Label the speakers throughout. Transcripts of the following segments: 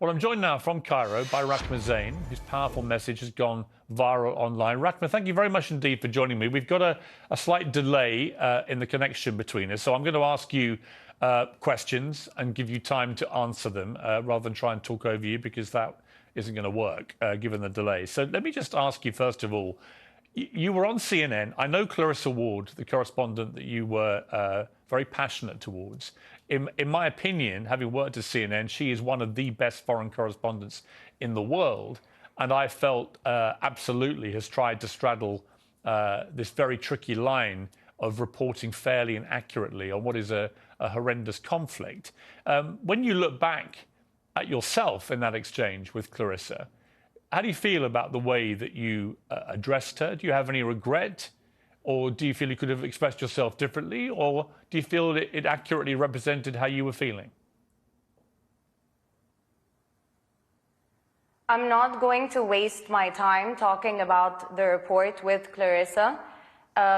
Speaker 1: Well, I'm joined now from Cairo by Rahmه, whose powerful message has gone viral online. Rahmه, thank you very much indeed for joining me. We've got a slight delay in the connection between us, so I'm going to ask you questions and give you time to answer them rather than try and talk over you, because that isn't going to work given the delay. So let me just ask you, first of all, you were on CNN. I know Clarissa Ward, the correspondent that you were very passionate towards. In my opinion, having worked at CNN, she is one of the best foreign correspondents in the world. And I felt absolutely has tried to straddle this very tricky line of reporting fairly and accurately on what is a horrendous conflict. When you look back at yourself in that exchange with Clarissa, how do you feel about the way that you addressed her? Do you have any regret? Or do you feel you could have expressed yourself differently? Or do you feel that it accurately represented how you were feeling?
Speaker 2: I'm not going to waste my time talking about the report with Clarissa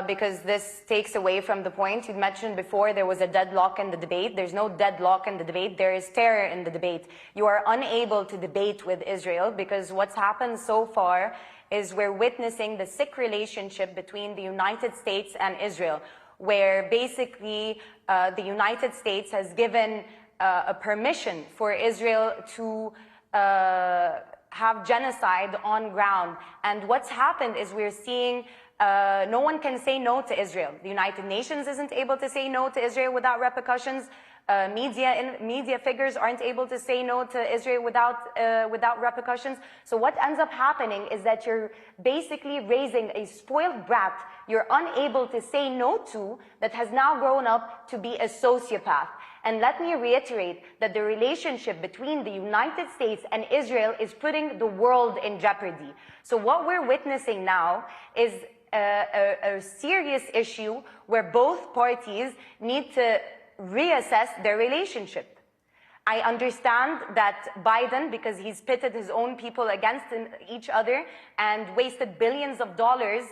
Speaker 2: because this takes away from the point. You mentioned before there was a deadlock in the debate. There's no deadlock in the debate. There is terror in the debate. You are unable to debate with Israel because what's happened so far is we're witnessing the sick relationship between the United States and Israel, where basically the United States has given a permission for Israel to have genocide on ground. And what's happened is we're seeing no one can say no to Israel. The United Nations isn't able to say no to Israel without repercussions. Media figures aren't able to say no to Israel without repercussions. So what ends up happening is that you're basically raising a spoiled brat you're unable to say no to, that has now grown up to be a sociopath. And let me reiterate that the relationship between the United States and Israel is putting the world in jeopardy. So what we're witnessing now is a serious issue where both parties need to reassess their relationship. I understand that Biden, because he's pitted his own people against each other and wasted billions of dollars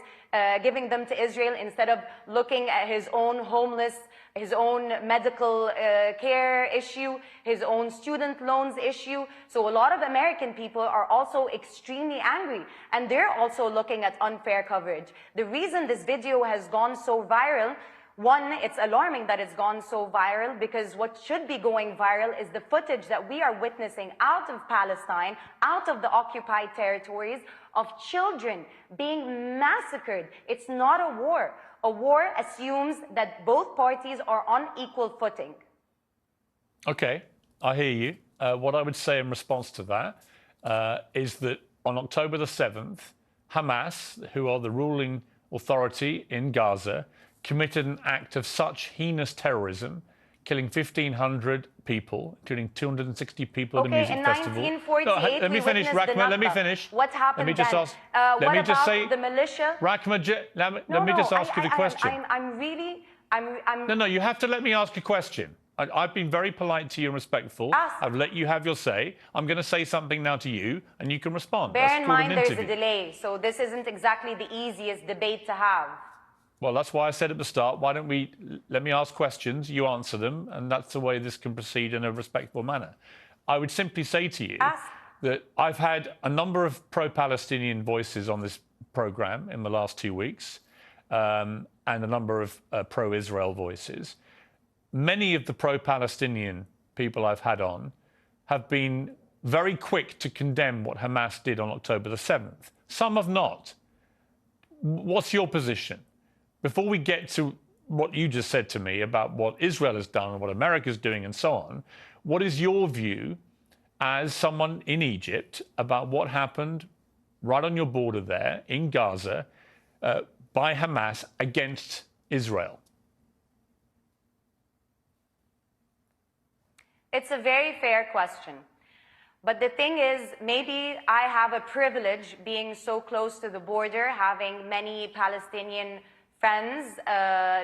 Speaker 2: giving them to Israel instead of looking at his own homeless, his own medical care issue, his own student loans issue. So a lot of American people are also extremely angry, and they're also looking at unfair coverage. The reason this video has gone so viral, one, it's alarming that it's gone so viral, because what should be going viral is the footage that we are witnessing out of Palestine, out of the occupied territories, of children being massacred. It's not a war. A war assumes that both parties are on equal footing.
Speaker 1: Okay, I hear you. What I would say in response to that is that on October the 7th, Hamas, who are the ruling authority in Gaza, committed an act of such heinous terrorism, killing 1,500 people, including 260 people at a music festival.
Speaker 2: In 1948,
Speaker 1: let me finish, Rahmه. Let me finish.
Speaker 2: What happened
Speaker 1: let me just
Speaker 2: then?
Speaker 1: ask, let me just say,
Speaker 2: the militia?
Speaker 1: Rahmه, let me just ask you the question. No, you have to let me ask a question. I've been very polite to you and respectful. I've let you have your say. I'm going to say something now to you, and you can respond.
Speaker 2: Bear in mind there's a delay, so this isn't exactly the easiest debate to have.
Speaker 1: Well, that's why I said at the start, why don't we let me ask questions, you answer them, and that's the way this can proceed in a respectful manner. I would simply say to you that I've had a number of pro-Palestinian voices on this program in the last 2 weeks, and a number of pro-Israel voices. Many of the pro-Palestinian people I've had on have been very quick to condemn what Hamas did on October the 7th. Some have not. What's your position? Before we get to what you just said to me about what Israel has done and what America's doing and so on, what is your view as someone in Egypt about what happened right on your border there in Gaza by Hamas against Israel?
Speaker 2: It's a very fair question. But the thing is, maybe I have a privilege being so close to the border, having many Palestinian friends,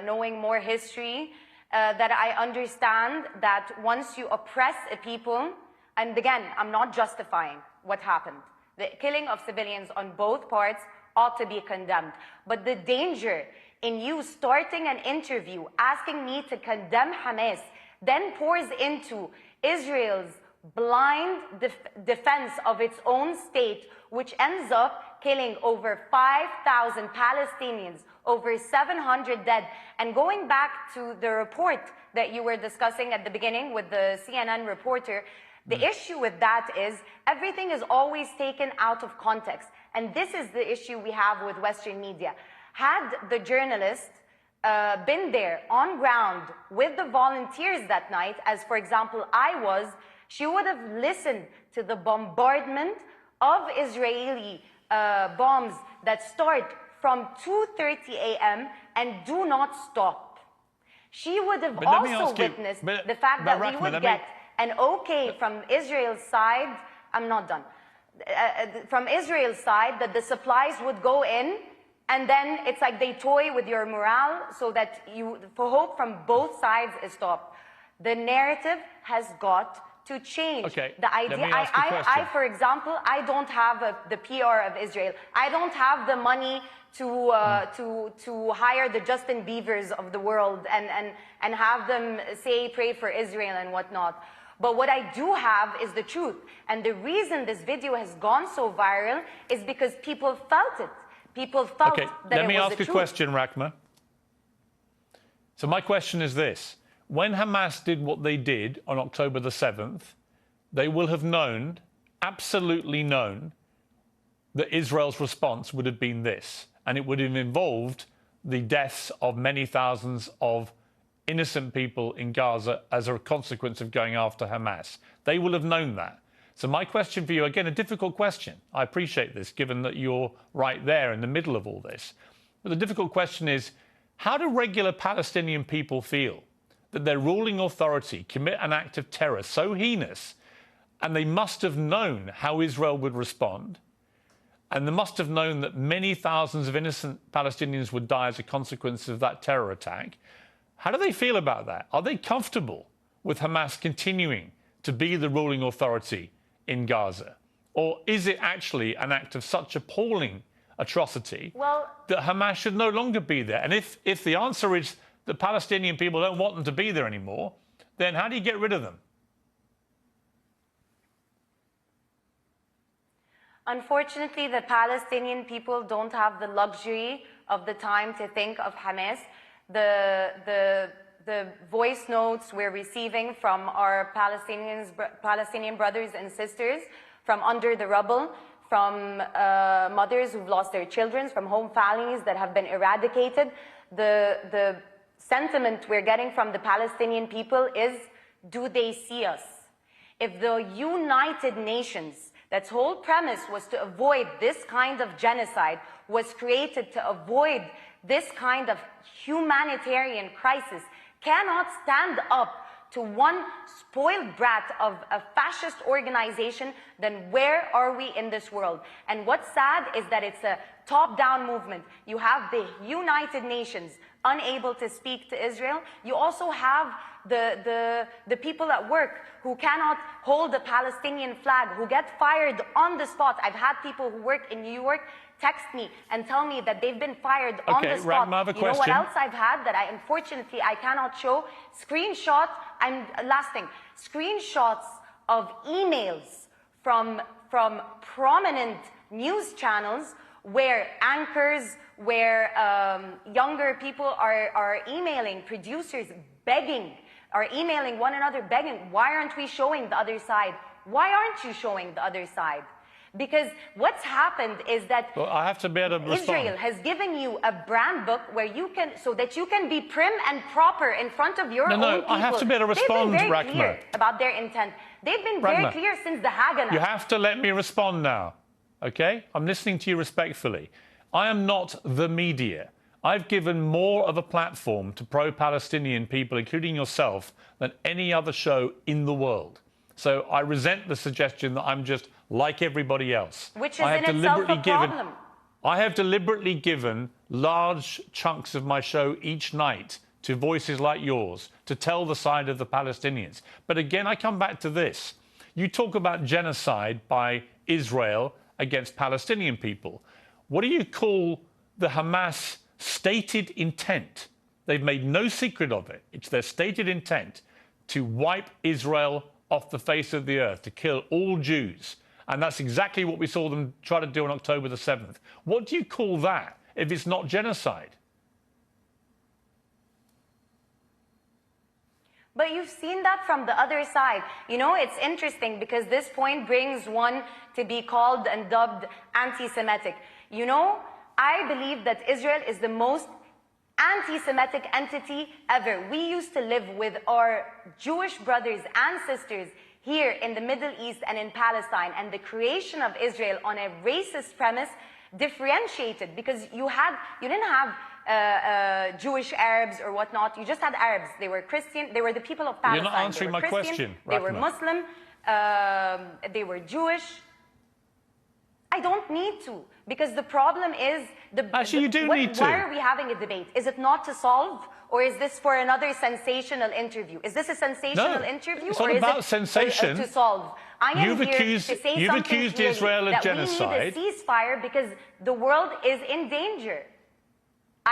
Speaker 2: knowing more history, that I understand that once you oppress a people, and again, I'm not justifying what happened. The killing of civilians on both parts ought to be condemned. But the danger in you starting an interview asking me to condemn Hamas then pours into Israel's blind defense of its own state, which ends up killing over 5,000 Palestinians, over 700 dead. And going back to the report that you were discussing at the beginning with the CNN reporter, the issue with that is everything is always taken out of context. And this is the issue we have with Western media. Had the journalist been there on ground with the volunteers that night, as for example I was, she would have listened to the bombardment of Israeli bombs that start from 2:30 a.m. and do not stop. She would have also witnessed the fact that we would get an okay from Israel's side. I'm not done. From Israel's side, that the supplies would go in, and then it's like they toy with your morale so that for hope from both sides is stopped. The narrative has got to change.
Speaker 1: Okay,
Speaker 2: the idea, I, for example, I don't have the PR of Israel. I don't have the money to hire the Justin Biebers of the world and have them say, pray for Israel and whatnot. But what I do have is the truth. And the reason this video has gone so viral is because people felt it. People felt that it was the truth.
Speaker 1: Let me ask a question, Rachma. So my question is this. When Hamas did what they did on October the 7th, they will have known, absolutely known, that Israel's response would have been this. And it would have involved the deaths of many thousands of innocent people in Gaza as a consequence of going after Hamas. They will have known that. So my question for you, again, a difficult question. I appreciate this, given that you're right there in the middle of all this. But the difficult question is, how do regular Palestinian people feel that their ruling authority commit an act of terror so heinous, and they must have known how Israel would respond, and they must have known that many thousands of innocent Palestinians would die as a consequence of that terror attack? How do they feel about that? Are they comfortable with Hamas continuing to be the ruling authority in Gaza? Or is it actually an act of such appalling atrocity that Hamas should no longer be there? And if the answer is that Palestinian people don't want them to be there anymore, then how do you get rid of them?
Speaker 2: Unfortunately, the Palestinian people don't have the luxury of the time to think of Hamas. The voice notes we're receiving from our Palestinian brothers and sisters from under the rubble, from mothers who've lost their children, from home families that have been eradicated. The sentiment we're getting from the Palestinian people is, do they see us? If the United Nations, that's whole premise was to avoid this kind of genocide, was created to avoid this kind of humanitarian crisis, cannot stand up to one spoiled brat of a fascist organization, then where are we in this world? And what's sad is that it's a top-down movement. You have the United Nations unable to speak to Israel. You also have the people at work who cannot hold the Palestinian flag, who get fired on the spot. I've had people who work in New York text me and tell me that they've been fired on the spot.
Speaker 1: Rachma, I have a
Speaker 2: question. You know what else I've had that unfortunately I cannot show? Screenshots, last thing, screenshots of emails from prominent news channels where anchors, where younger people are emailing producers, begging, are emailing one another, begging, why aren't we showing the other side? Why aren't you showing the other side? Because what's happened is that
Speaker 1: I have to be able to respond.
Speaker 2: Israel has given you a brand book where you can, so that you can be prim and proper in front of your own people.
Speaker 1: I have to be able to respond,
Speaker 2: They've been very
Speaker 1: Rachma.
Speaker 2: clear about their intent. They've been very clear since the Haganah.
Speaker 1: You have to let me respond now, okay? I'm listening to you respectfully. I am not the media. I've given more of a platform to pro-Palestinian people, including yourself, than any other show in the world. So I resent the suggestion that I'm just like everybody else.
Speaker 2: Which is in itself a problem.
Speaker 1: I have deliberately given large chunks of my show each night to voices like yours to tell the side of the Palestinians. But again, I come back to this. You talk about genocide by Israel against Palestinian people. What do you call the Hamas stated intent? They've made no secret of it. It's their stated intent to wipe Israel off the face of the earth, to kill all Jews. And that's exactly what we saw them try to do on October the 7th. What do you call that if it's not genocide?
Speaker 2: But you've seen that from the other side. You know, it's interesting because this point brings one to be called and dubbed anti-Semitic. You know, I believe that Israel is the most anti-Semitic entity ever. We used to live with our Jewish brothers and sisters here in the Middle East and in Palestine, and the creation of Israel on a racist premise differentiated, because you didn't have Jewish Arabs or whatnot. You just had Arabs. They were Christian. They were the people of Palestine.
Speaker 1: You're not answering my question,
Speaker 2: They were Muslim. They were Jewish. I don't need to, because the problem is
Speaker 1: Actually, you do need to.
Speaker 2: Why are we having a debate? Is it not to solve, or is this for another sensational interview? Is this a sensational interview,
Speaker 1: it's not about sensation.
Speaker 2: To solve? I am
Speaker 1: You've accused Israel of genocide.
Speaker 2: We need a ceasefire because the world is in danger.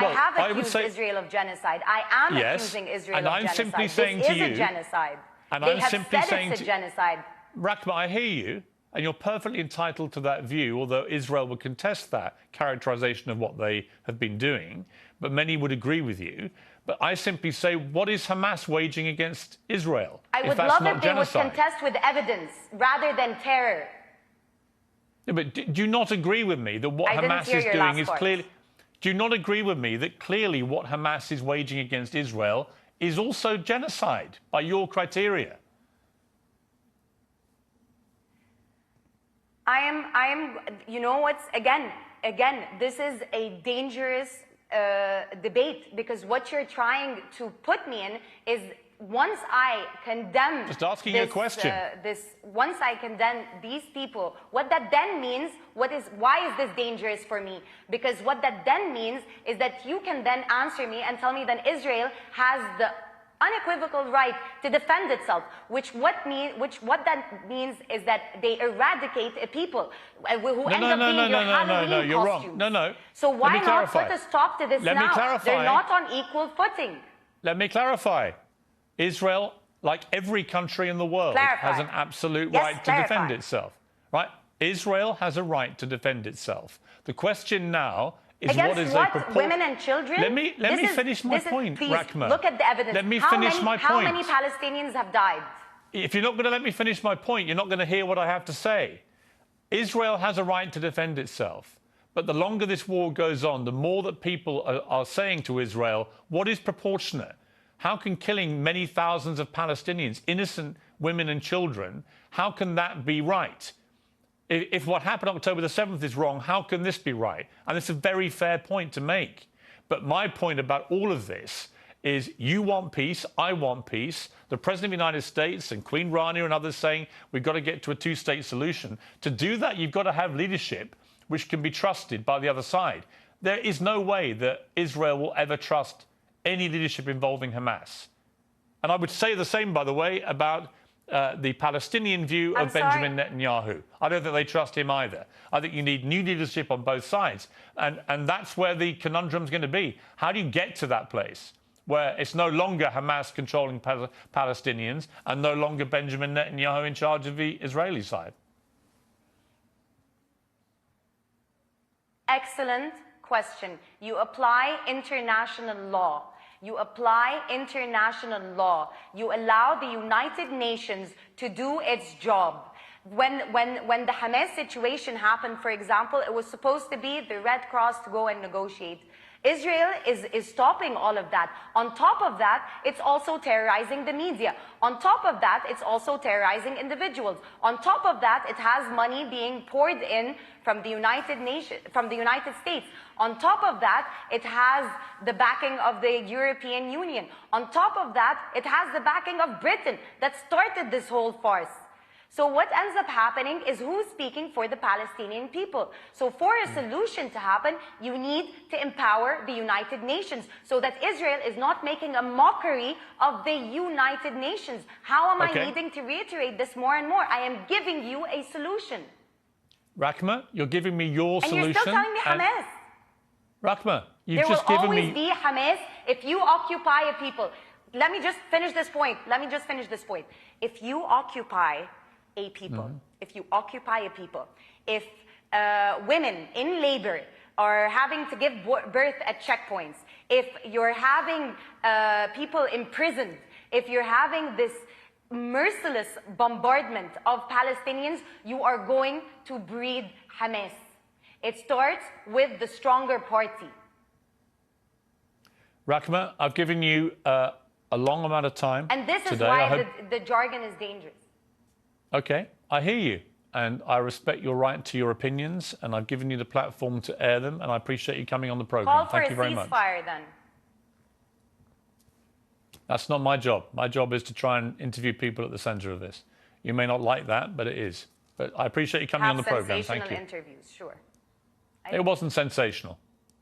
Speaker 2: Well, I have accused Israel of genocide. I am accusing Israel of genocide.
Speaker 1: And I'm simply saying to you,
Speaker 2: this is a genocide.
Speaker 1: And
Speaker 2: they
Speaker 1: I'm
Speaker 2: have
Speaker 1: simply
Speaker 2: said
Speaker 1: saying
Speaker 2: it's a genocide.
Speaker 1: Rachma, I hear you, and you're perfectly entitled to that view, although Israel would contest that characterization of what they have been doing, but many would agree with you. But I simply say, what is Hamas waging against Israel?
Speaker 2: I would love if they would contest with evidence rather than terror.
Speaker 1: Yeah, but do you not agree with me that what Hamas is doing is clearly... Do you not agree with me that clearly what Hamas is waging against Israel is also genocide by your criteria?
Speaker 2: I am, you know what's, again, this is a dangerous debate, because what you're trying to put me in is, once I condemn...
Speaker 1: Just asking you a question.
Speaker 2: Once I condemn these people, what that then means, why is this dangerous for me? Because what that then means is that you can then answer me and tell me that Israel has the unequivocal right to defend itself, what that means is that they eradicate a people who end up being your Halloween
Speaker 1: you're
Speaker 2: costumes.
Speaker 1: wrong. No.
Speaker 2: So why not put a stop to this now?
Speaker 1: Let me clarify.
Speaker 2: They're not on equal footing.
Speaker 1: Let me clarify. Israel, like every country in the world, has an absolute right to defend itself. Right? Israel has a right to defend itself. The question now is
Speaker 2: against women and children?
Speaker 1: Let me finish my point,
Speaker 2: please,
Speaker 1: Rachma.
Speaker 2: look at the evidence.
Speaker 1: Let me finish my point.
Speaker 2: How many Palestinians have died?
Speaker 1: If you're not going to let me finish my point, you're not going to hear what I have to say. Israel has a right to defend itself. But the longer this war goes on, the more that people are saying to Israel, what is proportionate? How can killing many thousands of Palestinians, innocent women and children, how can that be right? If what happened October the 7th is wrong, how can this be right? And it's a very fair point to make. But my point about all of this is, you want peace, I want peace. The President of the United States and Queen Rania and others saying we've got to get to a two-state solution. To do that, you've got to have leadership which can be trusted by the other side. There is no way that Israel will ever trust any leadership involving Hamas. And I would say the same, by the way, about the Palestinian view of Benjamin Netanyahu. I don't think they trust him either. I think you need new leadership on both sides. And that's where the conundrum's going to be. How do you get to that place where it's no longer Hamas controlling Palestinians and no longer Benjamin Netanyahu in charge of the Israeli side?
Speaker 2: Excellent question. You apply international law. You apply international law. You allow the United Nations to do its job. When the Hamas situation happened, for example, it was supposed to be the Red Cross to go and negotiate. Israel is stopping all of that. On top of that, it's also terrorizing the media. On top of that, it's also terrorizing individuals. On top of that, it has money being poured in from the United States. On top of that, it has the backing of the European Union. On top of that, it has the backing of Britain that started this whole farce. So what ends up happening is, who's speaking for the Palestinian people? So for a solution to happen, you need to empower the United Nations so that Israel is not making a mockery of the United Nations. How am I needing to reiterate this more and more? I am giving you a solution.
Speaker 1: Rachma, you're giving me your solution.
Speaker 2: And you're still telling me Hamas.
Speaker 1: Rachma, you've just given me...
Speaker 2: There will always be Hamas if you occupy a people. let me just finish this point. If you occupy a people, if women in labor are having to give birth at checkpoints, if you're having people imprisoned, if you're having this merciless bombardment of Palestinians, you are going to breed Hamas. It starts with the stronger party.
Speaker 1: Rachma, I've given you a long amount of time.
Speaker 2: And this is
Speaker 1: today.
Speaker 2: why the jargon is dangerous.
Speaker 1: Okay, I hear you. And I respect your right to your opinions, and I've given you the platform to air them, and I appreciate you coming on the program. Thank you very much.
Speaker 2: Call for a ceasefire then.
Speaker 1: That's not my job. My job is to try and interview people at the center of this. You may not like that, but it is. But I appreciate you coming on the program. Thank you.
Speaker 2: Interviews, sure.
Speaker 1: It wasn't sensational.